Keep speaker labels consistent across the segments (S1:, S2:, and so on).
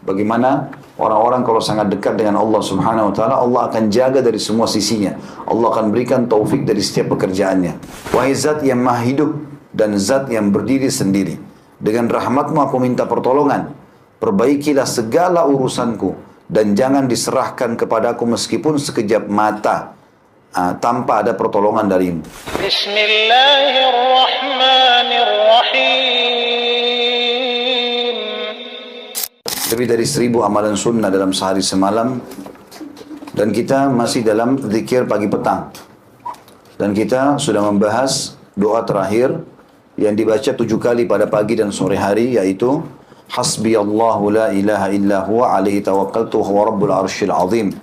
S1: bagaimana orang-orang kalau sangat dekat dengan Allah Subhanahu wa taala, Allah akan jaga dari semua sisinya. Allah akan berikan taufik dari setiap pekerjaannya. Wahai zat yang maha hidup dan zat yang berdiri sendiri, dengan rahmatmu aku minta pertolongan. Perbaikilah segala urusanku dan jangan diserahkan kepadaku meskipun sekejap mata tanpa ada pertolongan darimu. Bismillahirrahmanirrahim. Lebih dari 1000 amalan sunnah dalam sehari semalam, dan kita masih dalam zikir pagi petang, dan kita sudah membahas doa terakhir yang dibaca 7 kali pada pagi dan sore hari, yaitu Hasbiyallahu la ilaha illa huwa alaihi tawakkaltu huwa rabbul arsyil azim.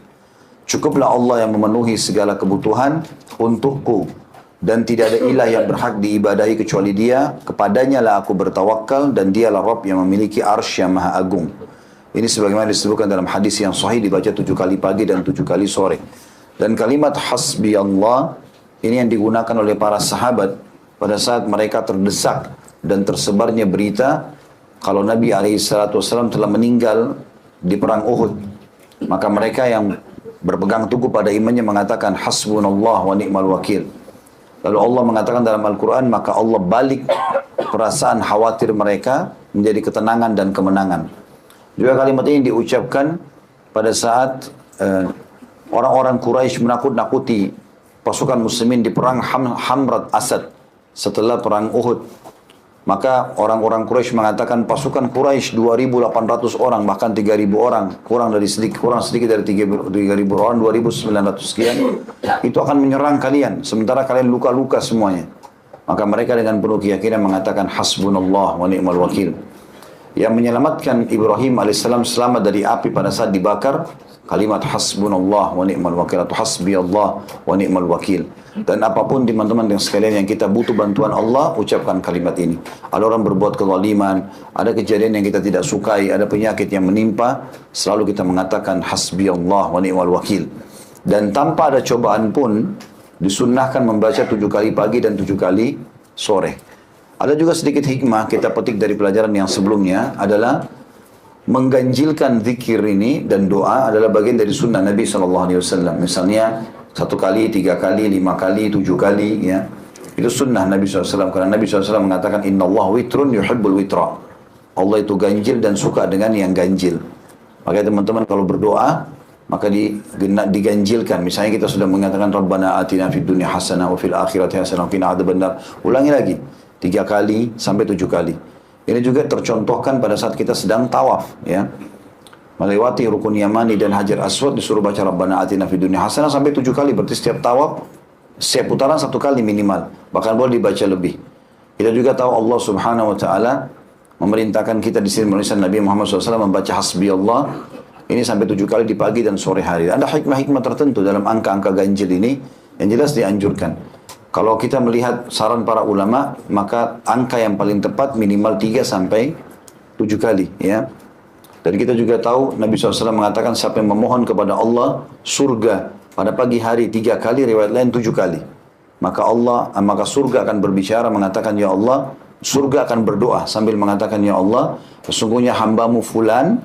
S1: Cukuplah Allah yang memenuhi segala kebutuhan untukku, dan tidak ada ilah yang berhak diibadahi kecuali Dia. Kepadanya lah aku bertawakal, dan Dialah Rabb yang memiliki arsy yang maha agung. Ini sebagaimana disebutkan dalam hadis yang sahih, dibaca 7 kali pagi dan 7 kali sore. Dan kalimat Hasbiyallah ini yang digunakan oleh para sahabat pada saat mereka terdesak dan tersebarnya berita kalau Nabi SAW telah meninggal di perang Uhud. Maka mereka yang berpegang teguh pada imannya mengatakan hasbunallah wa ni'mal wakil. Lalu Allah mengatakan dalam Al-Quran, maka Allah balik perasaan khawatir mereka menjadi ketenangan dan kemenangan. Juga kalimat ini diucapkan pada saat orang-orang Quraisy menakut-nakuti pasukan muslimin di perang Hamrat Asad setelah perang Uhud. Maka orang-orang Quraisy mengatakan pasukan Quraisy 2.800 orang, bahkan 3.000 orang, kurang sedikit dari 3.000 orang, 2.900 sekian, itu akan menyerang kalian, sementara kalian luka-luka semuanya. Maka mereka dengan penuh keyakinan mengatakan hasbunallah wa ni'mal wakil. Yang menyelamatkan Ibrahim alaihissalam selamat dari api pada saat dibakar, kalimat hasbunallah wa ni'mal wakil atau hasbiyallah wa ni'mal wakil. Dan apapun teman-teman yang sekalian yang kita butuh bantuan Allah, ucapkan kalimat ini. Ada orang berbuat kezaliman, ada kejadian yang kita tidak sukai, ada penyakit yang menimpa, selalu kita mengatakan hasbiyallah wa ni'mal wakil. Dan tanpa ada cobaan pun disunnahkan membaca 7 kali pagi dan 7 kali sore. Ada juga sedikit hikmah kita petik dari pelajaran yang sebelumnya, adalah mengganjilkan zikir ini dan doa adalah bagian dari sunnah Nabi SAW. Misalnya 1 kali, 3 kali, 5 kali, 7 kali, ya. Itu sunnah Nabi SAW. Karena Nabi SAW mengatakan, Inna Allah witrun yuhibbul witra. Allah itu ganjil dan suka dengan yang ganjil. Maka teman-teman kalau berdoa, maka diganjilkan. Misalnya kita sudah mengatakan, Rabbana atina fid dunya hasanah wa fil akhirati hasanah wa qina adzabannar. Ulangi lagi, 3 kali sampai 7 kali. Ini juga tercontohkan pada saat kita sedang tawaf, ya. Melewati rukun Yamani dan Hajar Aswad disuruh baca Rabbana atina fid dunya hasanah sampai 7 kali. Berarti setiap tawaf, setiap putaran 1 kali minimal. Bahkan boleh dibaca lebih. Kita juga tahu Allah Subhanahu wa taala memerintahkan kita di sini menuliskan Nabi Muhammad SAW membaca hasbiyallah ini sampai 7 kali di pagi dan sore hari. Ada hikmah-hikmah tertentu dalam angka-angka ganjil ini yang jelas dianjurkan. Kalau kita melihat saran para ulama, maka angka yang paling tepat minimal 3 sampai 7 kali, ya. Dan kita juga tahu Nabi SAW mengatakan siapa yang memohon kepada Allah surga pada pagi hari 3 kali, riwayat lain 7 kali. Maka surga akan berbicara mengatakan, Ya Allah, surga akan berdoa sambil mengatakan, Ya Allah, sesungguhnya hambamu fulan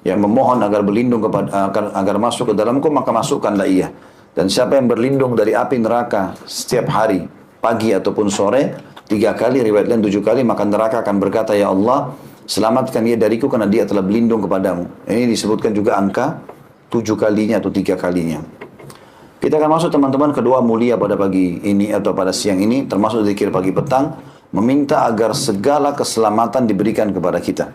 S1: yang memohon agar berlindung agar masuk ke dalamku, maka masukkanlah ia. Dan siapa yang berlindung dari api neraka setiap hari, pagi ataupun sore, 3 kali, riwayat lain 7 kali, maka neraka akan berkata, Ya Allah, selamatkan dia dariku karena dia telah berlindung kepadamu. Ini disebutkan juga angka 7 kalinya atau 3 kalinya. Kita akan masuk teman-teman ke doa mulia pada pagi ini atau pada siang ini, termasuk zikir pagi petang, meminta agar segala keselamatan diberikan kepada kita.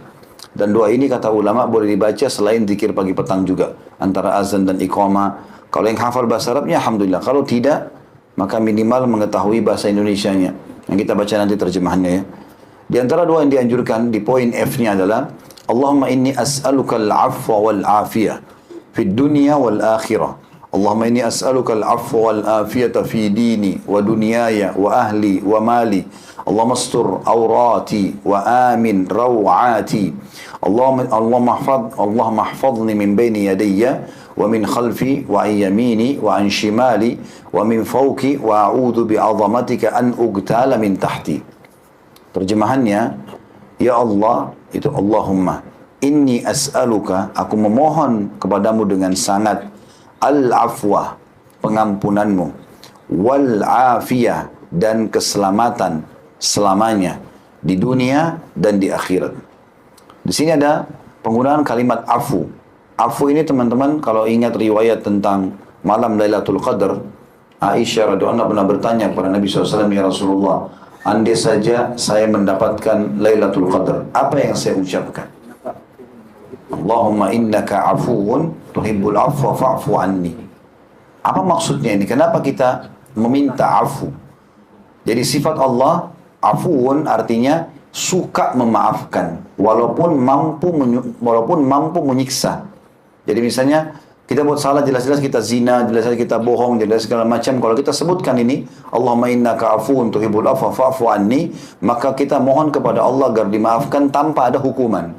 S1: Dan doa ini kata ulama boleh dibaca selain zikir pagi petang juga, antara azan dan iqamah. Kalau yang hafal bahasa Arabnya, alhamdulillah. Kalau tidak, maka minimal mengetahui bahasa Indonesianya. Yang kita baca nanti terjemahannya, ya. Di antara doa yang dianjurkan di poin F-nya adalah Allahumma inni as'aluka al-afwa wal-afiyah fid dunya wal-akhirah. Allahumma inni as'aluka al-afwa wal-afiyata fi dini wa dunyaya wa ahli wa mali. Allahumma astur awrati wa amin rawati. Allahumma hafadhni min bayni yadayya wa min khalfi wa an yamini wa an shimali wa min fawki wa a'udhu bi'azamatika an ugtala min tahti. Terjemahannya, Ya Allah, itu Allahumma, Inni as'aluka, aku memohon kepadamu dengan sangat al-afwa, pengampunanmu, wal afiyah, dan keselamatan selamanya di dunia dan di akhirat. Di sini ada penggunaan kalimat afu. Afu ini teman-teman kalau ingat riwayat tentang malam Lailatul Qadar, Aisyah radhiyallahu anha pernah bertanya kepada Nabi SAW, ya Rasulullah, andai saja saya mendapatkan Lailatul Qadar, apa yang saya ucapkan? Allahumma innaka afuun tuhibbul afwa fa'fu anni. Apa maksudnya ini? Kenapa kita meminta afu? Jadi sifat Allah afuun artinya suka memaafkan walaupun mampu menyiksa. Jadi misalnya kita buat salah, jelas-jelas kita zina, jelas-jelas kita bohong, jelas segala macam. Kalau kita sebutkan ini, Allahumma innaka afuun tuhibbul afwa fa'fu anni, maka kita mohon kepada Allah agar dimaafkan tanpa ada hukuman.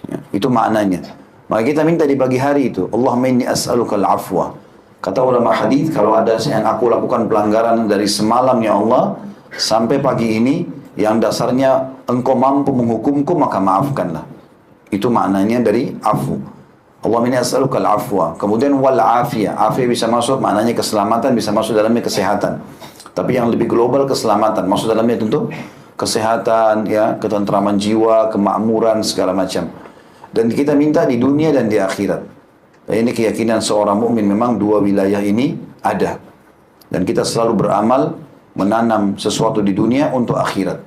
S1: Ya, itu maknanya. Maka kita minta di pagi hari itu, Allahumma inni as'alukal afwa. Kata ulama hadis, kalau ada yang aku lakukan pelanggaran dari semalam ya Allah sampai pagi ini yang dasarnya engkau mampu menghukumku, maka maafkanlah. Itu maknanya dari afu. Allahumma inni as'alukal afwa. Kemudian wal afiyah. Afiyah bisa masuk maknanya keselamatan, bisa masuk dalamnya kesehatan. Tapi yang lebih global keselamatan, masuk dalamnya tentu kesehatan, ya, ketentraman jiwa, kemakmuran segala macam. Dan kita minta di dunia dan di akhirat. Dan ini keyakinan seorang mukmin, memang dua wilayah ini ada. Dan kita selalu beramal menanam sesuatu di dunia untuk akhirat.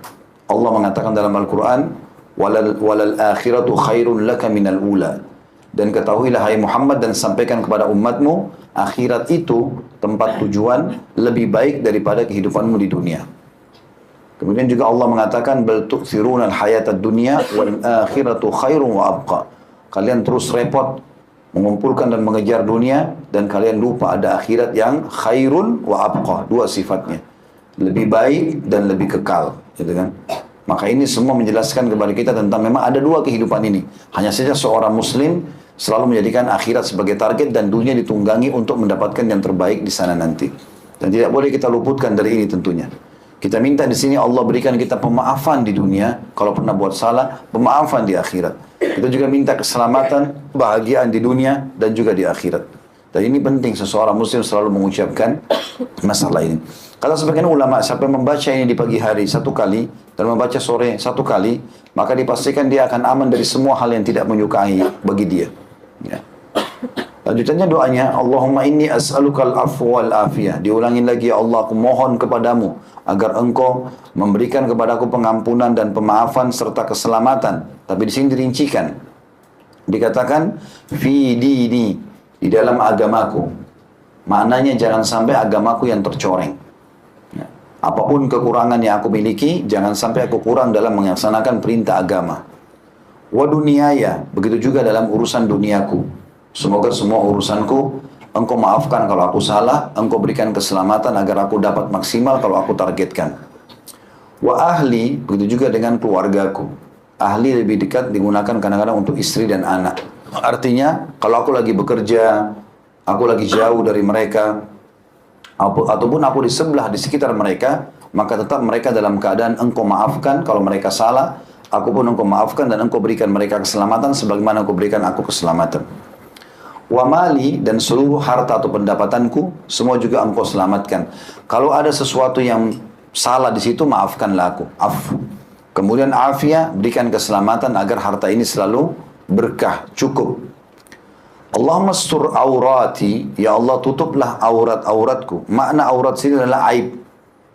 S1: Allah mengatakan dalam Al-Quran, walal akhiratu khairun laka minal ula. Dan ketahuilah hai Muhammad dan sampaikan kepada umatmu, akhirat itu tempat tujuan lebih baik daripada kehidupanmu di dunia. Kemudian juga Allah mengatakan, bal tu'thiruna al-hayatad dunya wal akhiratu khairun wa abqa. Kalian terus repot mengumpulkan dan mengejar dunia, dan kalian lupa ada akhirat yang khairun wa abqa, dua sifatnya, lebih baik dan lebih kekal, gitu kan? Maka ini semua menjelaskan kepada kita tentang memang ada dua kehidupan ini. Hanya saja seorang muslim selalu menjadikan akhirat sebagai target dan dunia ditunggangi untuk mendapatkan yang terbaik di sana nanti. Dan tidak boleh kita luputkan dari ini tentunya. Kita minta di sini Allah berikan kita pemaafan di dunia, kalau pernah buat salah, pemaafan di akhirat. Kita juga minta keselamatan, kebahagiaan di dunia dan juga di akhirat. Dan ini penting seseorang muslim selalu mengucapkan masalah ini. Kata sebagian ulama, siapa yang membaca ini di pagi hari satu kali dan membaca sore satu kali, maka dipastikan dia akan aman dari semua hal yang tidak menyukai bagi dia. Ya. Lanjutannya doanya, Allahumma inni as'alukal afwa wal afiyah. Diulangin lagi, ya Allah, aku mohon kepadamu agar engkau memberikan kepadaku pengampunan dan pemaafan serta keselamatan. Tapi di sini dirincikan. Dikatakan fi dini, di dalam agamaku. Maknanya jangan sampai agamaku yang tercoreng. Ya. Apapun kekurangan yang aku miliki, jangan sampai aku kurang dalam melaksanakan perintah agama. Wa duniyaya, begitu juga dalam urusan duniaku. Semoga semua urusanku engkau maafkan kalau aku salah, engkau berikan keselamatan agar aku dapat maksimal kalau aku targetkan. Wa ahli, begitu juga dengan keluargaku. Ahli lebih dekat digunakan kadang-kadang untuk istri dan anak. Artinya, kalau aku lagi bekerja, aku lagi jauh dari mereka, ataupun aku di sebelah, di sekitar mereka, maka tetap mereka dalam keadaan engkau maafkan kalau mereka salah, aku pun engkau maafkan dan engkau berikan mereka keselamatan sebagaimana engkau berikan aku keselamatan. Wa mali, dan seluruh harta atau pendapatanku semua juga engkau selamatkan. Kalau ada sesuatu yang salah di situ, maafkanlah aku. Afu. Kemudian afiyah, berikan keselamatan agar harta ini selalu berkah, cukup. Allahumma astur aurati, ya Allah tutuplah aurat-auratku. Makna aurat sini adalah aib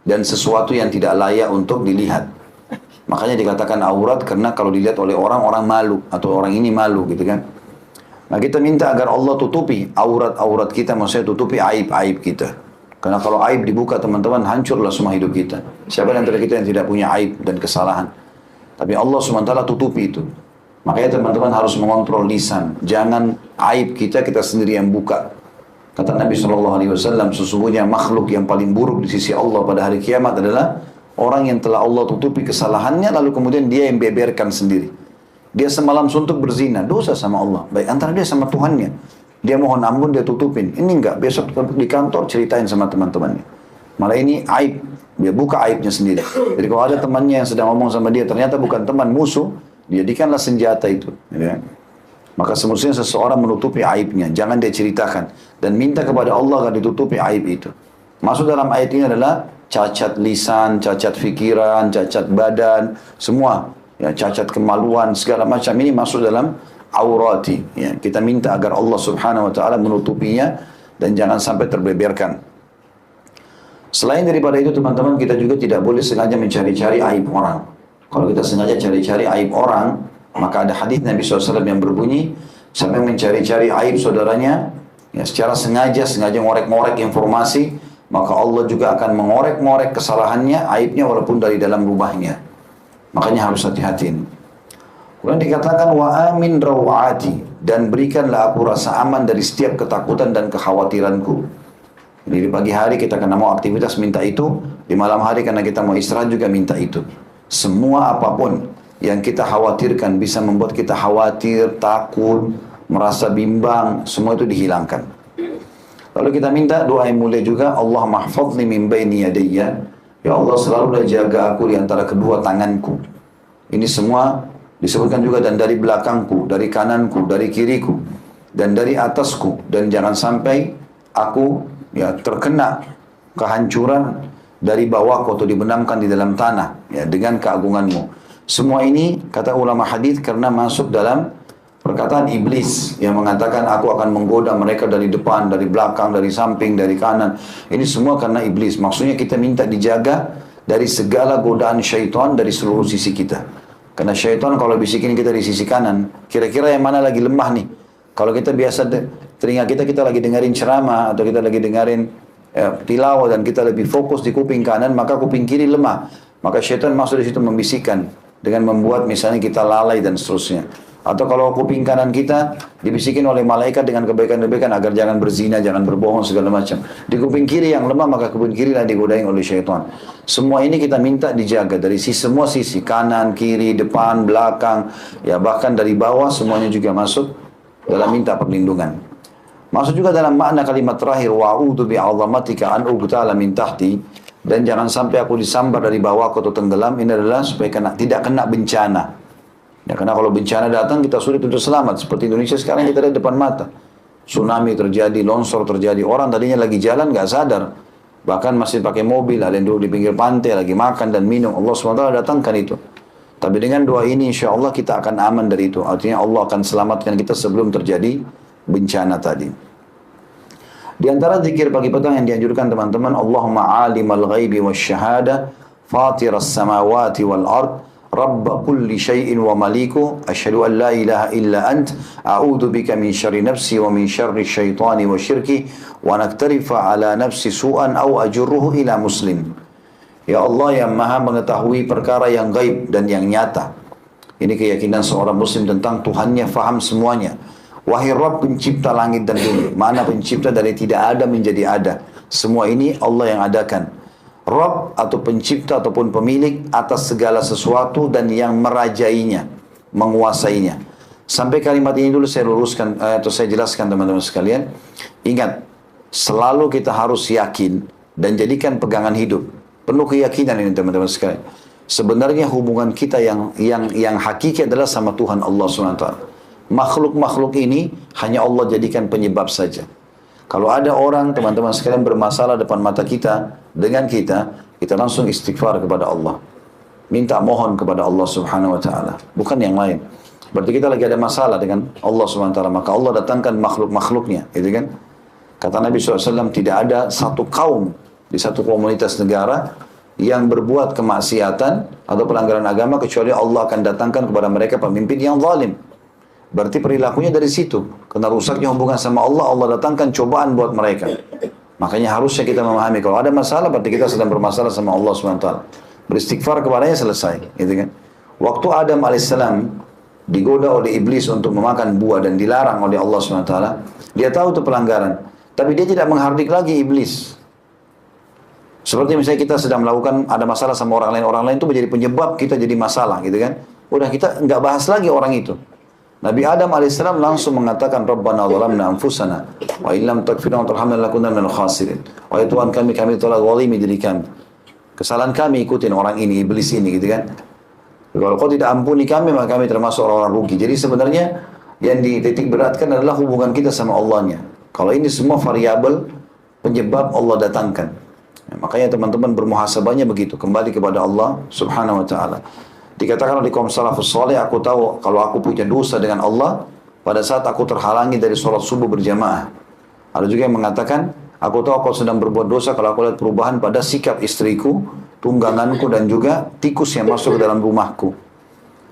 S1: dan sesuatu yang tidak layak untuk dilihat. Makanya dikatakan aurat karena kalau dilihat oleh orang malu, atau orang ini malu gitu kan. Nah kita minta agar Allah tutupi aurat-aurat kita, maksudnya tutupi aib-aib kita. Karena kalau aib dibuka teman-teman, hancurlah semua hidup kita. Siapa di antara kita yang tidak punya aib dan kesalahan? Tapi Allah SWT tutupi itu. Makanya teman-teman harus mengontrol lisan. Jangan aib kita sendiri yang buka. Kata Nabi SAW, sesungguhnya makhluk yang paling buruk di sisi Allah pada hari kiamat adalah orang yang telah Allah tutupi kesalahannya, lalu kemudian dia yang beberkan sendiri. Dia semalam suntuk berzina, dosa sama Allah. Baik antara dia sama Tuhannya. Dia mohon ampun, dia tutupin. Ini enggak, besok di kantor ceritain sama teman-temannya. Malah ini aib, dia buka aibnya sendiri. Jadi kalau ada temannya yang sedang ngomong sama dia, ternyata bukan teman, musuh, Jadikanlah senjata itu. Ya. Maka semestinya seseorang menutupi aibnya, jangan dia ceritakan. Dan minta kepada Allah agar ditutupi aib itu. Masuk dalam ayat ini adalah cacat lisan, cacat fikiran, cacat badan, semua. Ya, cacat kemaluan, segala macam ini masuk dalam aurati. Ya, kita minta agar Allah subhanahu wa ta'ala menutupinya dan jangan sampai terbeberkan. Selain daripada itu teman-teman, kita juga tidak boleh sengaja mencari-cari aib orang. Kalau kita sengaja cari-cari aib orang, maka ada hadis Nabi SAW yang berbunyi, siapa yang mencari-cari aib saudaranya, ya secara sengaja ngorek-ngorek informasi, maka Allah juga akan mengorek-ngorek kesalahannya, aibnya walaupun dari dalam rumahnya. Makanya harus hati-hati. Kemudian dikatakan wa amin rawati, dan berikanlah aku rasa aman dari setiap ketakutan dan kekhawatiranku. Jadi di pagi hari kita karena mau aktivitas minta itu, di malam hari karena kita mau istirahat juga minta itu. Semua apapun yang kita khawatirkan bisa membuat kita khawatir, takut, merasa bimbang, semua itu dihilangkan. Lalu kita minta doa yang mulia juga, Allah mahfadni min baini yadayya. Ya Allah selalulah jaga aku di antara kedua tanganku. Ini semua disebutkan juga, dan dari belakangku, dari kananku, dari kiriku, dan dari atasku. Dan jangan sampai aku ya terkena kehancuran dari bawahku atau dibenamkan di dalam tanah ya dengan keagunganmu. Semua ini kata ulama hadis karena masuk dalam perkataan iblis yang mengatakan aku akan menggoda mereka dari depan, dari belakang, dari samping, dari kanan. Ini semua karena iblis. Maksudnya kita minta dijaga dari segala godaan syaitan dari seluruh sisi kita. Karena syaitan kalau bisikin kita di sisi kanan, kira-kira yang mana lagi lemah nih? Kalau kita biasa telinga kita lagi dengerin ceramah atau kita lagi dengerin tilawah dan kita lebih fokus di kuping kanan, maka kuping kiri lemah. Maka syaitan masuk di situ membisikkan dengan membuat misalnya kita lalai dan seterusnya. Atau kalau kuping kanan kita dibisikin oleh malaikat dengan kebaikan-kebaikan agar jangan berzina, jangan berbohong segala macam. Di kuping kiri yang lemah maka kuping kiri lah digodain oleh syaitan. Semua ini kita minta dijaga dari semua sisi, kanan, kiri, depan, belakang, ya bahkan dari bawah semuanya juga masuk dalam minta perlindungan. Masuk juga dalam makna kalimat terakhir wa'udzu bi'azamatika an ubtala min tahti. Dan jangan sampai aku disambar dari bawahku atau tenggelam. Ini adalah supaya tidak kena bencana. Ya, karena kalau bencana datang kita sulit untuk selamat. Seperti Indonesia sekarang kita lihat depan mata. Tsunami terjadi, longsor terjadi. Orang tadinya lagi jalan nggak sadar. Bahkan masih pakai mobil, ada yang duduk di pinggir pantai, lagi makan dan minum. Allah SWT datangkan itu. Tapi dengan doa ini insya Allah kita akan aman dari itu. Artinya Allah akan selamatkan kita sebelum terjadi bencana tadi. Di antara zikir pagi petang yang dianjurkan teman-teman, Allahumma alimal ghaibi wasyahada, fatiras samawati wal ard, rabb kulli syai'in wa maliku, asyhadu an la ilaha illa ant, a'udzu bika min syarri nafsi wa min syarri syaitani wa syirki, wa naktarifa ala nafsi su'an aw ajurruhu ila muslim. Ya Allah yang maha mengetahui perkara yang gaib dan yang nyata. Ini keyakinan seorang muslim tentang Tuhannya, faham semuanya. Wahai Rabb pencipta langit dan bumi. Mana pencipta dari tidak ada menjadi ada. Semua ini Allah yang adakan. Rabb atau pencipta ataupun pemilik atas segala sesuatu dan yang merajainya, menguasainya. Sampai kalimat ini dulu saya luruskan atau saya jelaskan teman-teman sekalian. Ingat, selalu kita harus yakin dan jadikan pegangan hidup. Penuh keyakinan ini teman-teman sekalian. Sebenarnya hubungan kita yang hakiki adalah sama Tuhan Allah SWT. Makhluk-makhluk ini hanya Allah jadikan penyebab saja. Kalau ada orang teman-teman sekalian bermasalah depan mata kita dengan kita langsung istighfar kepada Allah. Minta mohon kepada Allah Subhanahu wa taala, bukan yang lain. Berarti kita lagi ada masalah dengan Allah Subhanahu wa taala, maka Allah datangkan makhluk-makhluknya, gitu kan? Kata Nabi SAW, tidak ada satu kaum di satu komunitas negara yang berbuat kemaksiatan atau pelanggaran agama kecuali Allah akan datangkan kepada mereka pemimpin yang zalim. Berarti perilakunya dari situ. Karena rusaknya hubungan sama Allah, Allah datangkan cobaan buat mereka. Makanya harusnya kita memahami kalau ada masalah berarti kita sedang bermasalah sama Allah SWT. Beristighfar kepadanya selesai, gitu kan? Waktu Adam alaihissalam digoda oleh iblis untuk memakan buah dan dilarang oleh Allah SWT, dia tahu itu pelanggaran, tapi dia tidak menghardik lagi iblis. Seperti misalnya kita sedang melakukan ada masalah sama orang lain itu menjadi penyebab kita jadi masalah, gitu kan? Udah kita nggak bahas lagi orang itu. Nabi Adam alaihissalam langsung mengatakan Rabbana zalamna anfusana wa illam taghfir wa tarhamna lanakunanna minal khasirin. Wahai Tuhan kami telah zalimi diri kami. Kesalahan kami ikutin orang ini, iblis ini, gitu kan. Kalau kau tidak ampuni kami, maka kami termasuk orang-orang rugi. Jadi sebenarnya yang dititik beratkan adalah hubungan kita sama Allahnya. Kalau ini semua variabel penyebab Allah datangkan. Ya, makanya teman-teman bermuhasabahnya begitu. Kembali kepada Allah subhanahu wa ta'ala. Dikatakan oleh kaum salafus saleh, aku tahu kalau aku punya dosa dengan Allah pada saat aku terhalangi dari sholat subuh berjamaah. Ada juga yang mengatakan, aku tahu aku sedang berbuat dosa kalau aku lihat perubahan pada sikap istriku, tungganganku, dan juga tikus yang masuk ke dalam rumahku.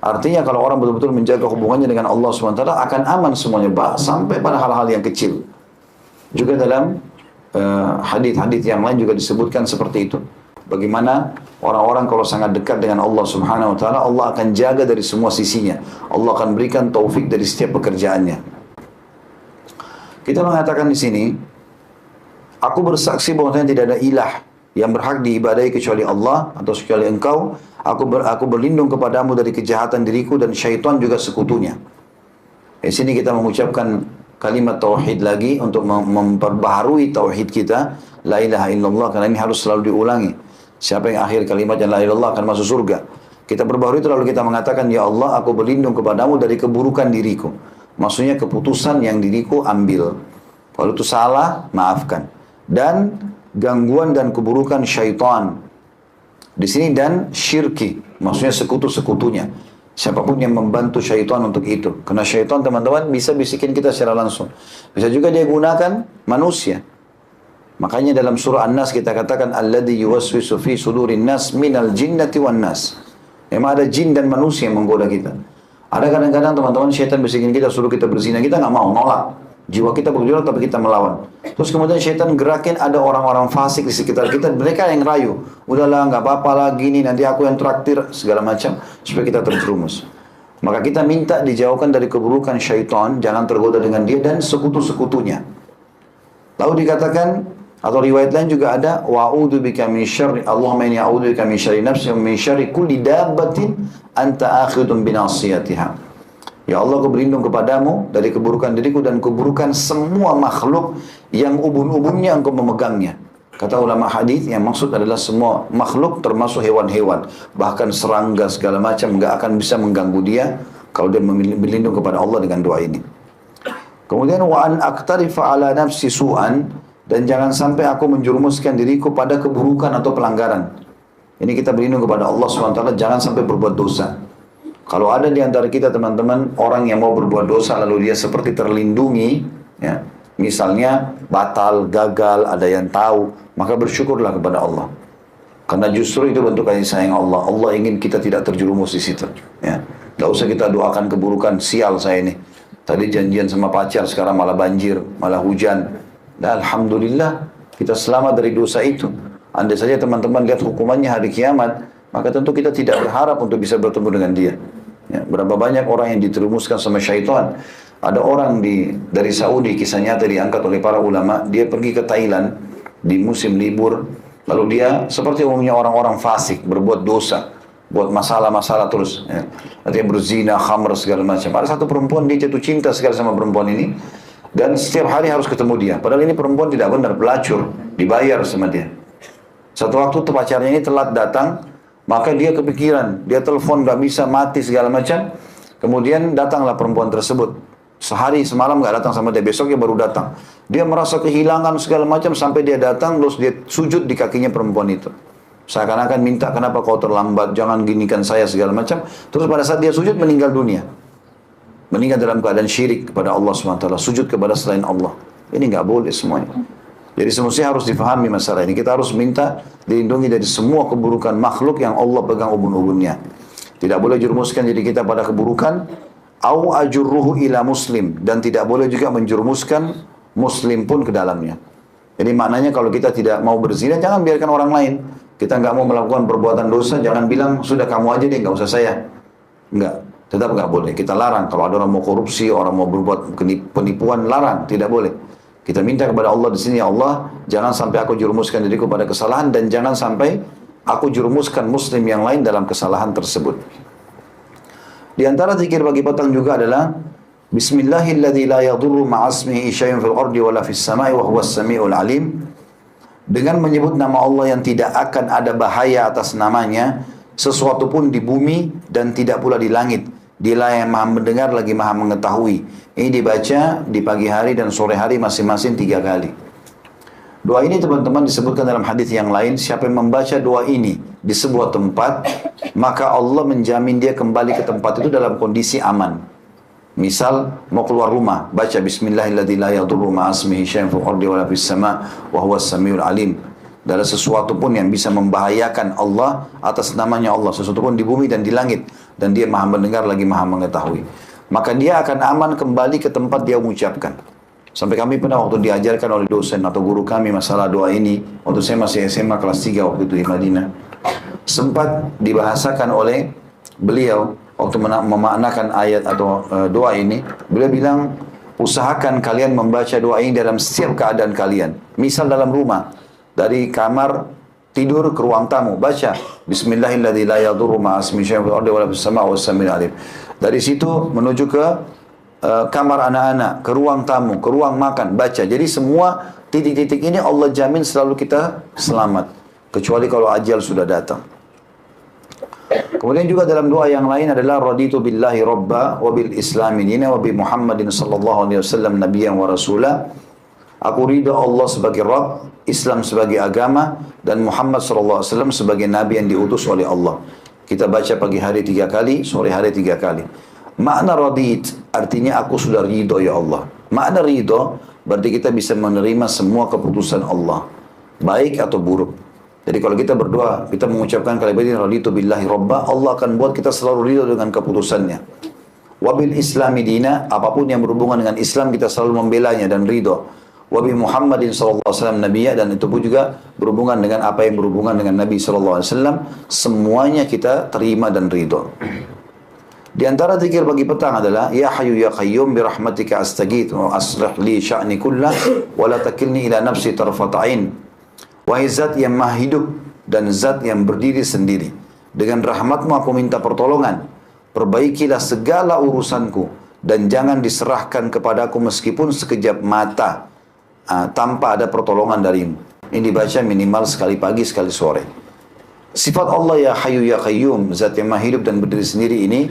S1: Artinya kalau orang betul-betul menjaga hubungannya dengan Allah SWT akan aman semuanya, sampai pada hal-hal yang kecil. Juga dalam hadis-hadis yang lain juga disebutkan seperti itu. Bagaimana orang-orang kalau sangat dekat dengan Allah Subhanahu wa taala, Allah akan jaga dari semua sisinya. Allah akan berikan taufik dari setiap pekerjaannya. Kita mengatakan di sini, aku bersaksi bahwa tidak ada ilah yang berhak diibadahi kecuali Allah atau kecuali Engkau. Aku berlindung kepadamu dari kejahatan diriku dan syaitan juga sekutunya. Di sini kita mengucapkan kalimat tauhid lagi untuk memperbaharui tauhid kita, la ilaha illallah, karena ini harus selalu diulangi. Siapa yang akhir kalimatnya la ilaha illallah akan masuk surga. Kita berbaharui itu lalu kita mengatakan, ya Allah, aku berlindung kepadamu dari keburukan diriku. Maksudnya keputusan yang diriku ambil. Kalau itu salah, maafkan. Dan gangguan dan keburukan syaitan. Di sini dan syirki, maksudnya sekutu-sekutunya. Siapapun yang membantu syaitan untuk itu. Karena syaitan, teman-teman, bisa bisikin kita secara langsung. Bisa juga dia gunakan manusia. Makanya dalam surah An-Nas kita katakan, alladzi yuwaswisu fi sudurin nas minal jinnati wan nas. Memang ada jin dan manusia yang menggoda kita. Ada kadang-kadang teman-teman syaitan bisikin kita, suruh kita berzina, kita nggak mau, nolak. Jiwa kita berjuang tapi kita melawan. Terus kemudian syaitan gerakin ada orang-orang fasik di sekitar kita, mereka yang rayu. Udahlah, nggak apa-apa lah, gini, nanti aku yang traktir, segala macam, supaya kita terjerumus. Maka kita minta dijauhkan dari keburukan syaitan, jangan tergoda dengan dia dan sekutu-sekutunya. Lalu dikatakan, atau riwayat lain juga ada, wa'udhu bika min syarri, Allahumma inni a'udhu bika min syarri nafsi, min syarri kulli dabbatin, anta akhidun binasiyatiha. Ya Allah, aku berlindung kepadamu dari keburukan diriku dan keburukan semua makhluk yang ubun-ubunnya engkau memegangnya. Kata ulama hadis, yang maksud adalah semua makhluk termasuk hewan-hewan. Bahkan serangga segala macam enggak akan bisa mengganggu dia kalau dia berlindung kepada Allah dengan doa ini. Kemudian wa an aqtarifa ala nafsi su'an, dan jangan sampai aku menjerumuskan diriku pada keburukan atau pelanggaran. Ini kita berlindung kepada Allah SWT, jangan sampai berbuat dosa. Kalau ada di antara kita teman-teman orang yang mau berbuat dosa lalu dia seperti terlindungi, ya, misalnya batal, gagal, ada yang tahu, maka bersyukurlah kepada Allah. Karena justru itu bentuk kasih sayang Allah. Allah ingin kita tidak terjerumus di situ. Ya, nggak usah kita doakan keburukan, sial saya ini. Tadi janjian sama pacar, sekarang malah banjir, malah hujan. Dan alhamdulillah kita selamat dari dosa itu. Andai saja teman-teman lihat hukumannya hari kiamat, maka tentu kita tidak berharap untuk bisa bertemu dengan dia. Ya, berapa banyak orang yang diterumuskan sama syaitan. Ada orang dari Saudi, kisah nyata diangkat oleh para ulama, dia pergi ke Thailand di musim libur, lalu dia seperti umumnya orang-orang fasik, berbuat dosa, buat masalah-masalah terus. Ya. Artinya berzina, khamr, segala macam. Ada satu perempuan, dia jatuh cinta sekali sama perempuan ini, dan setiap hari harus ketemu dia. Padahal ini perempuan tidak benar, pelacur, dibayar sama dia. Satu waktu pacarnya ini telat datang, maka dia kepikiran, dia telepon gak bisa, mati segala macam. Kemudian datanglah perempuan tersebut. Sehari semalam gak datang sama dia, besoknya baru datang. Dia merasa kehilangan segala macam sampai dia datang, terus dia sujud di kakinya perempuan itu. Seakan-akan minta, kenapa kau terlambat, jangan ginikan saya segala macam. Terus pada saat dia sujud meninggal dunia. Meninggal dalam keadaan syirik kepada Allah SWT, sujud kepada selain Allah. Ini nggak boleh semuanya. Jadi semestinya harus difahami masalah ini. Kita harus minta dilindungi dari semua keburukan makhluk yang Allah pegang ubun-ubunnya. Tidak boleh jerumuskan diri kita pada keburukan. Au ajurruhu ila muslim. Dan tidak boleh juga menjerumuskan muslim pun ke dalamnya. Jadi maknanya kalau kita tidak mau berzina, jangan biarkan orang lain. Kita nggak mau melakukan perbuatan dosa, jangan bilang, sudah kamu aja deh, nggak usah saya. Nggak. Tetap nggak boleh. Kita larang. Kalau ada orang mau korupsi, orang mau berbuat penipuan, larang. Tidak boleh. Kita minta kepada Allah di sini, ya Allah, jangan sampai aku jerumuskan diriku pada kesalahan dan jangan sampai aku jerumuskan muslim yang lain dalam kesalahan tersebut. Di antara zikir pagi petang juga adalah Bismillahilladzi la yadurru ma'asmihi syai'un fil ardi wala fis sama'i wa huwas sami'ul alim. Dengan menyebut nama Allah yang tidak akan ada bahaya atas namanya sesuatu pun di bumi dan tidak pula di langit. Dialah yang maha mendengar lagi maha mengetahui. Ini dibaca di pagi hari dan sore hari masing-masing 3 kali. Doa ini teman-teman disebutkan dalam hadis yang lain, siapa yang membaca doa ini di sebuah tempat, maka Allah menjamin dia kembali ke tempat itu dalam kondisi aman. Misal mau keluar rumah, baca Bismillahirrahmanirrahim la yadurru ma'asmihi syai'un fil ardi wala fis sama' wa huwas samiul alim. Dalam sesuatu pun yang bisa membahayakan Allah atas namanya Allah, sesuatu pun di bumi dan di langit, dan dia maha mendengar lagi maha mengetahui. Maka dia akan aman kembali ke tempat dia mengucapkan. Sampai kami pernah waktu diajarkan oleh dosen atau guru kami masalah doa ini, waktu saya masih SMA kelas 3 waktu itu di Madinah, sempat dibahasakan oleh beliau waktu memaknakan ayat atau doa ini. Beliau bilang, usahakan kalian membaca doa ini dalam setiap keadaan kalian. Misal dalam rumah, dari kamar tidur ke ruang tamu, baca Bismillahirrahmanirrahim la yadurru ma'asmihi syai'un fil ardi wala fis sama' was samiul alim. Dari situ menuju ke kamar anak-anak, ke ruang tamu, ke ruang makan, baca. Jadi semua titik-titik ini Allah jamin selalu kita selamat. Kecuali kalau ajal sudah datang. Kemudian juga dalam doa yang lain adalah raditu billahi robba wa bil islami dina wa bi Muhammadin sallallahu alaihi wasallam nabiyyan wa rasula. Aku ridha Allah sebagai Rabb, Islam sebagai agama, dan Muhammad sallallahu alaihi wasallam sebagai nabi yang diutus oleh Allah. Kita baca pagi hari 3 kali, sore hari 3 kali. Makna radit artinya aku sudah ridho ya Allah. Makna ridho berarti kita bisa menerima semua keputusan Allah, baik atau buruk. Jadi kalau kita berdoa, kita mengucapkan kalimat ini raditu billahi robba, Allah akan buat kita selalu ridho dengan keputusannya. Wabil islami dina, apapun yang berhubungan dengan Islam kita selalu membelanya dan ridho. Wabi Muhammadin sallallahu alaihi wasallam nabiyya, dan itu pun juga berhubungan dengan apa yang berhubungan dengan Nabi sallallahu alaihi wasallam, semuanya kita terima dan ridho. Di antara zikir pagi petang adalah ya hayyu ya qayyum bi rahmatika astaghits wa aslih li sya'ni kullah wa la takilni ila nafsi tarfat ain. Wahai zat yang maha hidup dan zat yang berdiri sendiri, dengan rahmatmu aku minta pertolongan, perbaikilah segala urusanku dan jangan diserahkan kepadaku meskipun sekejap mata tanpa ada pertolongan darimu. Ini dibaca minimal sekali pagi sekali sore. Sifat Allah ya hayyu ya qayyum, zat yang maha hidup dan berdiri sendiri, ini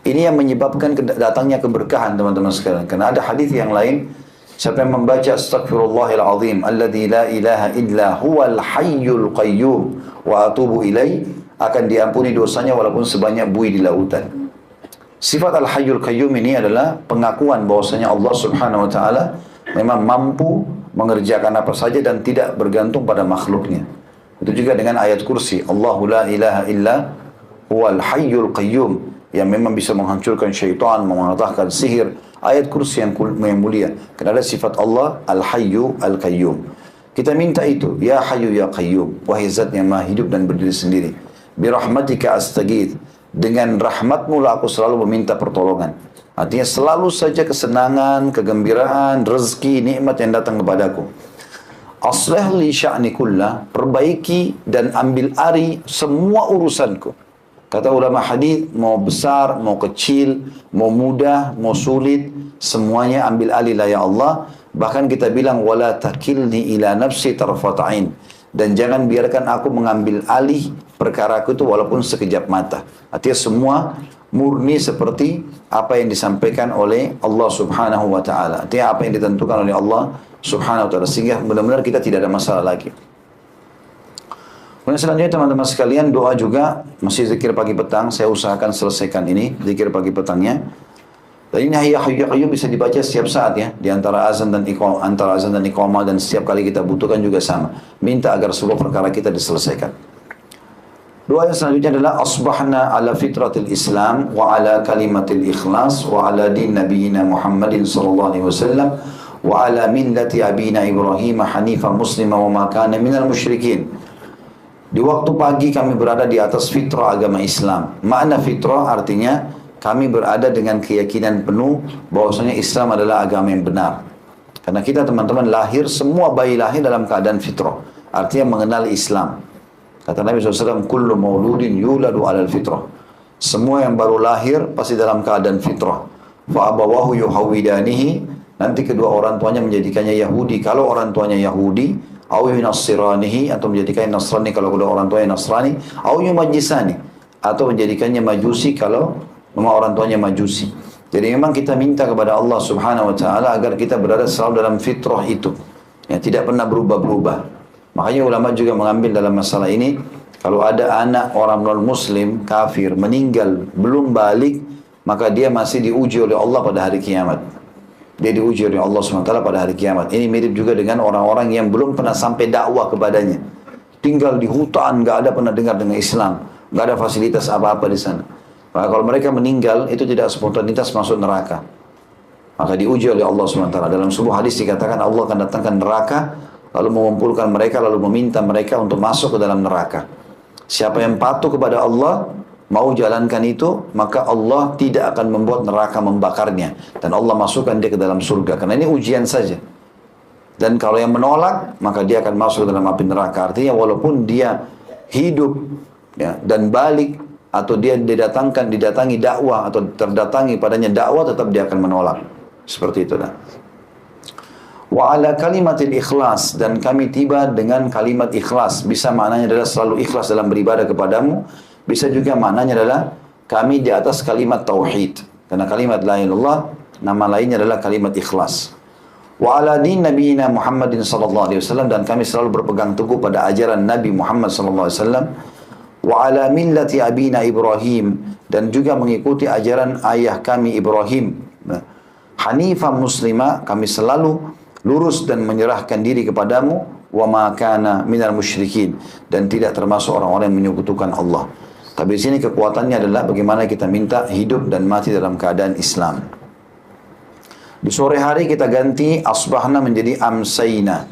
S1: yang menyebabkan datangnya keberkahan teman-teman sekalian. Karena ada hadis yang lain, siapa yang membaca astaghfirullahil azim alladzi la ilaha illa huwal hayyul qayyum wa atubu ilaih, akan diampuni dosanya walaupun sebanyak buih di lautan. Sifat al-hayyul qayyum ini adalah pengakuan bahwasanya Allah Subhanahu wa taala memang mampu mengerjakan apa saja dan tidak bergantung pada makhluknya. Itu juga dengan ayat kursi, Allahu la ilaha illa huwal hayyul qayyum, yang memang bisa menghancurkan syaitan, mematahkan sihir. Ayat kursi yang mulia. Karena ada sifat Allah Al-Hayyu Al-Qayyum. Kita minta itu, ya Hayyu ya Qayyum, wahai zat yang maha hidup dan berdiri sendiri. Birahmatika astaghits, dengan rahmatmu lah aku selalu meminta pertolongan. Artinya selalu saja kesenangan, kegembiraan, rezeki, nikmat yang datang kepadaku. Aslih li sya'ni kullah, perbaiki dan ambil alih semua urusanku. Kata ulama hadis, mau besar, mau kecil, mau mudah, mau sulit, semuanya ambil alih lah ya Allah. Bahkan kita bilang wala takilni ila nafsi tarfata'in, dan jangan biarkan aku mengambil alih perkaraku itu walaupun sekejap mata. Artinya semua murni seperti apa yang disampaikan oleh Allah Subhanahu wa taala. Artinya apa yang ditentukan oleh Allah Subhanahu wa taala, sehingga benar-benar kita tidak ada masalah lagi. Kemudian selanjutnya teman-teman sekalian, doa juga masih zikir pagi petang. Saya usahakan selesaikan ini zikir pagi petangnya. Dan ini ya hayyu ya qayyum bisa dibaca setiap saat ya, di antara azan dan iqamah, dan setiap kali kita butuhkan juga sama. Minta agar seluruh perkara kita diselesaikan. Doa yang selanjutnya adalah asbahna ala fitratil Islam wa ala kalimatil ikhlas wa ala din nabiyina Muhammadin sallallahu alaihi wasallam wa ala millati abina Ibrahim hanifan muslima wa ma kana minal musyrikin. Di waktu pagi kami berada di atas fitrah agama Islam. Makna fitrah artinya kami berada dengan keyakinan penuh bahwasanya Islam adalah agama yang benar. Karena kita teman-teman lahir, semua bayi lahir dalam keadaan fitrah. Artinya mengenal Islam. Kata Nabi SAW, kullu mauludin yuladu alal fitrah. Semua yang baru lahir pasti dalam keadaan fitrah. Fa'abawahu yuhawidanihi, nanti kedua orang tuanya menjadikannya Yahudi kalau orang tuanya Yahudi, au yunassiranihi, atau menjadikan Nasrani kalau kedua orang tuanya Nasrani, au yumajjisani, atau menjadikannya majusi kalau memang orang tuanya majusi. Jadi memang kita minta kepada Allah Subhanahu wa taala agar kita berada selalu dalam fitrah itu. Yang tidak pernah berubah-berubah. Makanya ulama juga mengambil dalam masalah ini, kalau ada anak orang non-muslim, kafir, meninggal, belum balik, maka dia masih diuji oleh Allah pada hari kiamat. Dia diuji oleh Allah SWT pada hari kiamat. Ini mirip juga dengan orang-orang yang belum pernah sampai dakwah kepadanya. Tinggal di hutan, nggak ada pernah dengar dengan Islam. Nggak ada fasilitas apa-apa di sana. Maka kalau mereka meninggal, itu tidak spontanitas masuk neraka. Maka diuji oleh Allah SWT. Dalam sebuah hadis dikatakan Allah akan datangkan neraka, lalu mengumpulkan mereka, lalu meminta mereka untuk masuk ke dalam neraka. Siapa yang patuh kepada Allah, mau jalankan itu, maka Allah tidak akan membuat neraka membakarnya. Dan Allah masukkan dia ke dalam surga. Karena ini ujian saja. Dan kalau yang menolak, maka dia akan masuk ke dalam api neraka. Artinya walaupun dia hidup ya, dan balik, atau dia didatangi dakwah, atau terdatangi padanya dakwah, tetap dia akan menolak. Seperti itu. Wa ala kalimatil ikhlas, dan kami tiba dengan kalimat ikhlas. Bisa maknanya adalah selalu ikhlas dalam beribadah kepadamu. Bisa juga maknanya adalah kami di atas kalimat tauhid. Karena kalimat la ilaha illallah, nama lainnya adalah kalimat ikhlas. Wa ala din nabiyina Muhammadin sallallahu alaihi wasallam, dan kami selalu berpegang teguh pada ajaran Nabi Muhammad sallallahu alaihi wasallam. Wa ala millati abina Ibrahim, dan juga mengikuti ajaran ayah kami Ibrahim. Hanifah muslimah, kami selalu lurus dan menyerahkan diri kepadamu. Wa ma kana minal musyrikin, dan tidak termasuk orang-orang yang menyekutukan Allah. Tapi di sini kekuatannya adalah bagaimana kita minta hidup dan mati dalam keadaan Islam. Di sore hari kita ganti asbahna menjadi amsayna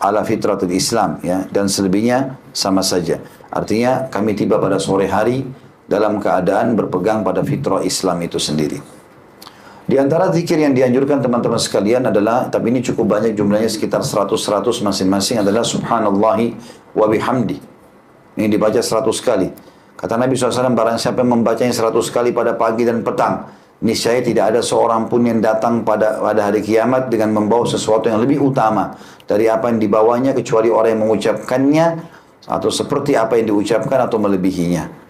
S1: ala fitratul Islam, ya, dan selebihnya sama saja. Artinya kami tiba pada sore hari dalam keadaan berpegang pada fitrah Islam itu sendiri. Di antara zikir yang dianjurkan teman-teman sekalian adalah, tapi ini cukup banyak jumlahnya, sekitar 100 masing-masing, adalah subhanallahi wa bihamdi. Ini dibaca 100 kali. Kata Nabi SAW, barang siapa yang membacanya 100 kali pada pagi dan petang, niscaya tidak ada seorang pun yang datang pada hari kiamat dengan membawa sesuatu yang lebih utama dari apa yang dibawanya, kecuali orang yang mengucapkannya atau seperti apa yang diucapkan atau melebihinya.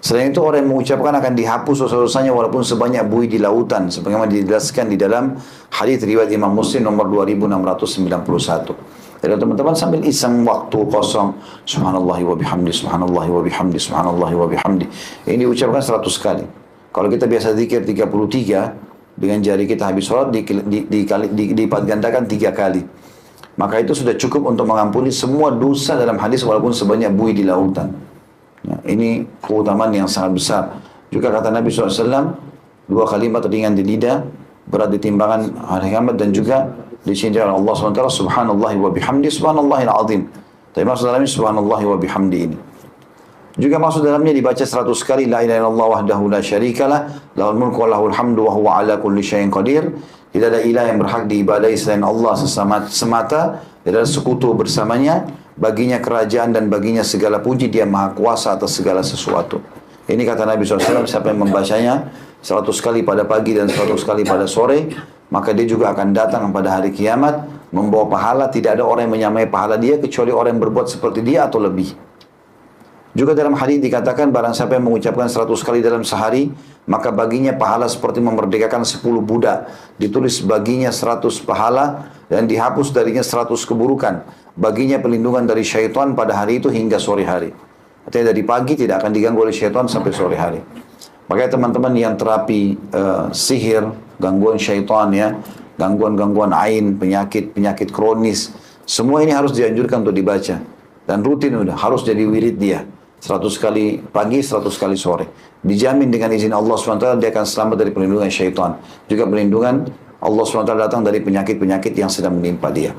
S1: Selain itu orang yang mengucapkan akan dihapus dosa-dosanya walaupun sebanyak buih di lautan, sebagaimana dijelaskan di dalam hadis riwayat Imam Muslim nomor 2691. Jadi teman-teman sambil iseng waktu kosong, subhanallahi wa bihamdi, subhanallahi wa bihamdi, subhanallahi wa bihamdi. Ini diucapkan 100 kali. Kalau kita biasa zikir 33, dengan jari kita habis sholat dilipat gandakan 3 kali. Maka itu sudah cukup untuk mengampuni semua dosa dalam hadis walaupun sebanyak buih di lautan. Ya, ini keutamaan yang sangat besar. Juga kata Nabi SAW, 2 kalimat ringan di lidah, berat di timbangan hari kiamat, dan juga dicintai oleh Allah SWT, subhanallahi wa bihamdi, subhanallahil azim. Tapi maksud dalamnya subhanallahi wa bihamdi ini. Juga maksud dalamnya dibaca 100 kali, la ilaha illallah wahdahu la syarikalah, lahul mulku wa lahul hamdu wa huwa ala kulli syai'in qadir. Tidak ada ilah yang berhak diibadahi selain Allah semata, tidak ada sekutu bersamanya, baginya kerajaan dan baginya segala puji, dia maha kuasa atas segala sesuatu. Ini kata Nabi SAW, siapa yang membacanya 100 kali pada pagi dan 100 kali pada sore, maka dia juga akan datang pada hari kiamat, membawa pahala, tidak ada orang yang menyamai pahala dia, kecuali orang yang berbuat seperti dia atau lebih. Juga dalam hadis dikatakan, barang siapa yang mengucapkan 100 kali dalam sehari, maka baginya pahala seperti memerdekakan 10 budak. Ditulis baginya 100 pahala dan dihapus darinya 100 keburukan. Baginya perlindungan dari syaitan pada hari itu hingga sore hari. Artinya dari pagi tidak akan diganggu oleh syaitan sampai sore hari. Makanya teman-teman yang terapi sihir, gangguan syaitan ya, gangguan-gangguan ain, penyakit kronis, semua ini harus dianjurkan untuk dibaca. Dan rutin udah, harus jadi wirid dia. 100 kali pagi, 100 kali sore. Dijamin dengan izin Allah SWT, dia akan selamat dari perlindungan syaitan. Juga perlindungan Allah SWT datang dari penyakit-penyakit yang sedang menimpa dia.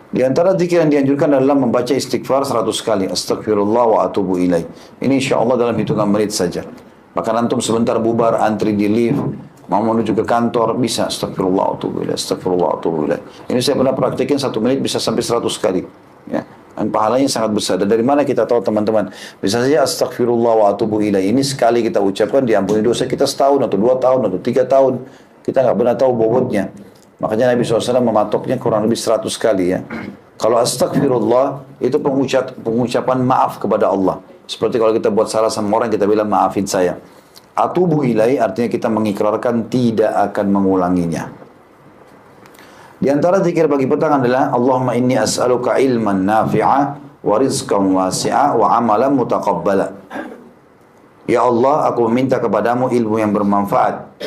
S1: Di antara zikir yang dianjurkan adalah membaca istighfar 100 kali. Astagfirullah wa atubu ilaih. Ini insya Allah dalam hitungan menit saja. Bahkan antum sebentar bubar, antri di lift, mau menuju ke kantor, bisa astagfirullah wa atubu ilaih, astagfirullah wa atubu ilaih. Ini saya pernah praktekin 1 menit bisa sampai 100 kali. Ya. Dan pahalanya sangat besar. Dan dari mana kita tahu teman-teman? Bisa saja astagfirullah wa atubu ilaih. Ini sekali kita ucapkan diampuni dosa kita setahun atau 2 tahun atau 3 tahun. Kita nggak pernah tahu bobotnya. Makanya Nabi SAW mematoknya kurang lebih 100 kali ya. Kalau astagfirullah itu pengucapan maaf kepada Allah. Seperti kalau kita buat salah sama orang, kita bilang maafin saya. Atubu ilai artinya kita mengikrarkan tidak akan mengulanginya. Di antara zikir pagi petang adalah Allahumma inni as'aluka ilman nafi'a wa rizqan wasi'a wa amalan mutaqabbala. Ya Allah, aku meminta kepadamu ilmu yang bermanfaat.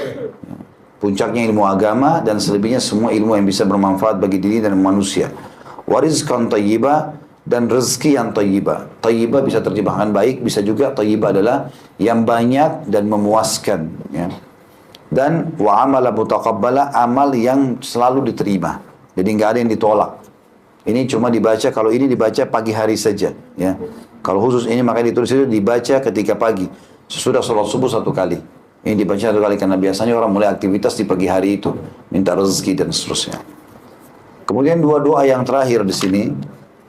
S1: Puncaknya ilmu agama dan selebihnya semua ilmu yang bisa bermanfaat bagi diri dan manusia. Wa rizqan thayyibah dan rezeki yang thayyibah. Thayyibah bisa terjemahkan baik, bisa juga thayyibah adalah yang banyak dan memuaskan, ya. Dan wa amala mutaqabbala, amal yang selalu diterima. Jadi nggak ada yang ditolak. Ini cuma dibaca, kalau ini dibaca pagi hari saja, ya. Kalau khusus ini makanya ditulis itu dibaca ketika pagi, sesudah sholat subuh satu kali. Ini dibaca satu kali karena biasanya orang mulai aktivitas di pagi hari itu, minta rezeki dan seterusnya. Kemudian dua doa yang terakhir di sini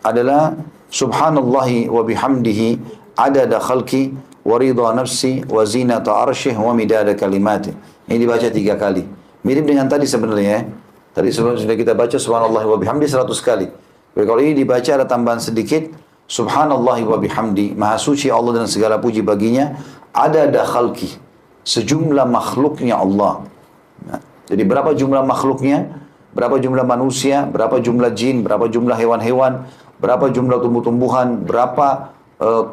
S1: adalah subhanallahi wa bihamdihi adada khalqi wa ridha nafsi wa zinata arsyih wa midada kalimati. Ini dibaca 3 kali. Mirip dengan tadi sebenarnya, ya. Tadi sudah kita baca subhanallahi wa bihamdi 100 kali. Tapi kalau ini dibaca ada tambahan sedikit, subhanallahi wa bihamdi, maha suci Allah dan segala puji baginya, adada khalqi, sejumlah makhluknya Allah. Nah, jadi berapa jumlah makhluknya? Berapa jumlah manusia? Berapa jumlah jin? Berapa jumlah hewan-hewan? Berapa jumlah tumbuh-tumbuhan? Berapa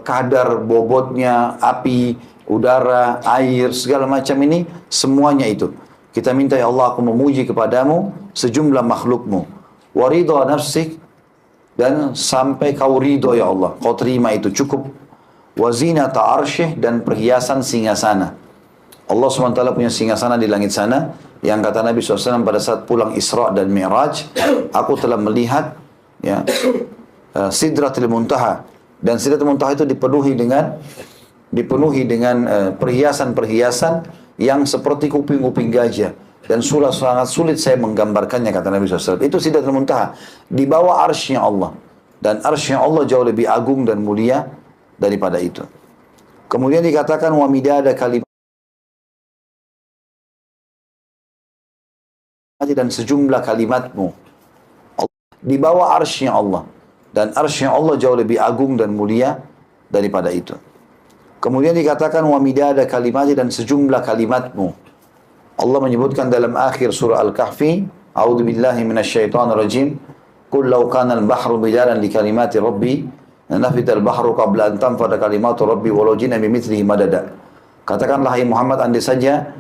S1: kadar bobotnya, api, udara, air, segala macam ini, semuanya itu. Kita minta, ya Allah, aku memuji kepadamu sejumlah makhlukmu. Wa ridha nafsik, dan sampai kau ridho ya Allah, kau terima itu cukup. Wa zinata arsyih, dan perhiasan singgasana. Allah SWT punya singgasana di langit sana, yang kata Nabi SAW pada saat pulang Isra dan Mi'raj, aku telah melihat, ya, Sidratul Muntaha, dan Sidratul Muntaha itu dipenuhi dengan perhiasan-perhiasan yang seperti kuping-kuping gajah, dan sangat sulit saya menggambarkannya, kata Nabi SAW. Itu Sidratul Muntaha, di bawah arsy-Nya Allah, dan arsy-Nya Allah jauh lebih agung dan mulia daripada itu. Kemudian dikatakan wa midada kalimat, dan sejumlah kalimatmu di bawah arsy-Nya Allah, dan arsy-Nya Allah jauh lebih agung dan mulia daripada itu. Kemudian dikatakan wa midada kalimati, dan sejumlah kalimatmu. Allah menyebutkan dalam akhir surah Al-Kahfi, a'udzu billahi minasyaitonir rajim, qul law kana al-bahru midadan li kalimati rabbi lanafida al-bahru qabla an tanfada kalimatu rabbi walau jina bimithlihi madada. Katakanlah hai Muhammad, andai saja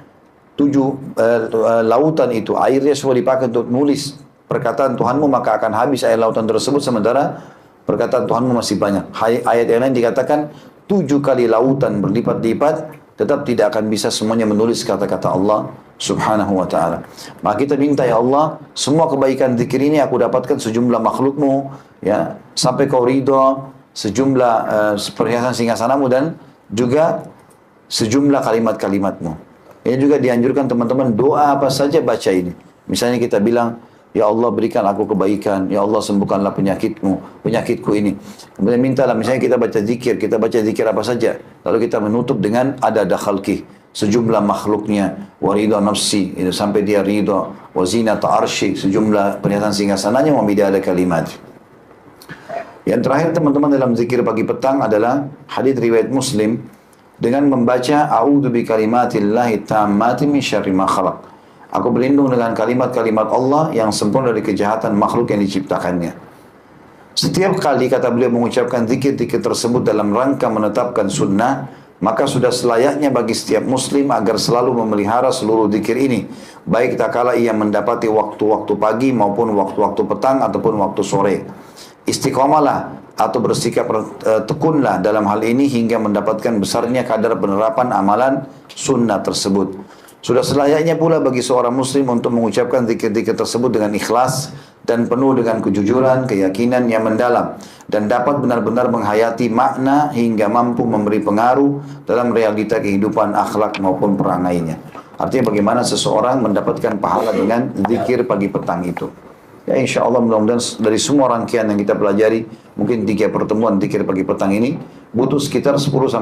S1: lautan itu airnya semua dipakai untuk nulis perkataan Tuhanmu, maka akan habis air lautan tersebut, sementara perkataan Tuhanmu masih banyak. Ayat yang lain dikatakan 7 kali lautan berlipat-lipat, tetap tidak akan bisa semuanya menulis kata-kata Allah subhanahu wa ta'ala. Maka kita minta, ya Allah, semua kebaikan zikir ini aku dapatkan sejumlah makhlukmu, ya, sampai kau ridho, sejumlah perhiasan singgasanamu, dan juga sejumlah kalimat-kalimatmu. Ini juga dianjurkan teman-teman, doa apa saja baca ini. Misalnya kita bilang, ya Allah berikan aku kebaikan, ya Allah sembuhkanlah penyakitku ini. Kemudian mintalah, misalnya kita baca zikir apa saja. Lalu kita menutup dengan adada khalqih, sejumlah makhluknya, wa ridha nafsi, itu sampai dia ridha, wa zinata arsy, sejumlah perhiasan singgasananya, wa midada kalimat. Yang terakhir teman-teman dalam zikir pagi petang adalah hadis riwayat Muslim, dengan membaca a'udzu bikalimatillahi tammati min syarri ma khalaq. Aku berlindung dengan kalimat-kalimat Allah yang sempurna dari kejahatan makhluk yang diciptakannya. Setiap kali kata beliau mengucapkan zikir-zikir tersebut dalam rangka menetapkan sunnah, maka sudah selayaknya bagi setiap muslim agar selalu memelihara seluruh zikir ini, baik tak kala ia mendapati waktu-waktu pagi maupun waktu-waktu petang ataupun waktu sore. Istiqomalah atau bersikap tekunlah dalam hal ini hingga mendapatkan besarnya kadar penerapan amalan sunnah tersebut. Sudah selayaknya pula bagi seorang muslim untuk mengucapkan zikir-zikir tersebut dengan ikhlas dan penuh dengan kejujuran, keyakinan yang mendalam, dan dapat benar-benar menghayati makna hingga mampu memberi pengaruh dalam realita kehidupan, akhlak maupun perangainya. Artinya bagaimana seseorang mendapatkan pahala dengan zikir pagi petang itu. Ya, insya Allah mudah-mudahan dari semua rangkaian yang kita pelajari, mungkin 3 pertemuan zikir pagi petang ini butuh sekitar 10-15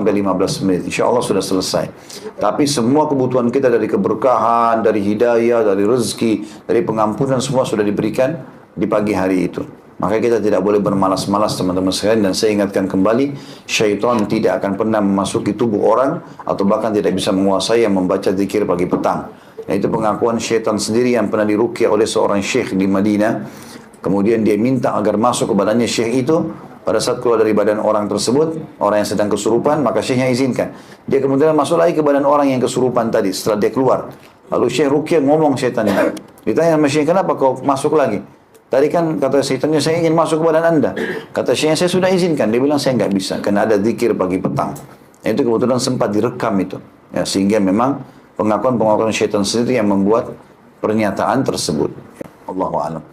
S1: menit. Insya Allah sudah selesai. Tapi semua kebutuhan kita dari keberkahan, dari hidayah, dari rezeki, dari pengampunan, semua sudah diberikan di pagi hari itu. Maka kita tidak boleh bermalas-malas teman-teman sekalian, dan saya ingatkan kembali, syaitan tidak akan pernah memasuki tubuh orang atau bahkan tidak bisa menguasai yang membaca zikir pagi petang. Dan itu pengakuan syaitan sendiri yang pernah diruqyah oleh seorang syekh di Madinah. Kemudian dia minta agar masuk ke badannya syekh itu. Pada saat keluar dari badan orang tersebut, orang yang sedang kesurupan, maka syekhnya izinkan. Dia kemudian masuk lagi ke badan orang yang kesurupan tadi setelah dia keluar. Lalu syekh ruqyah ngomong syaitan ini. Ditanya sama syekh, kenapa kau masuk lagi? Tadi kan kata syaitannya, saya ingin masuk ke badan anda. Kata syekhnya, saya sudah izinkan. Dia bilang, saya nggak bisa, karena ada zikir pagi petang. Itu kebetulan sempat direkam itu. Ya, sehingga memang pengakuan-pengakuan syaitan sendiri yang membuat pernyataan tersebut. Allahu a'lam.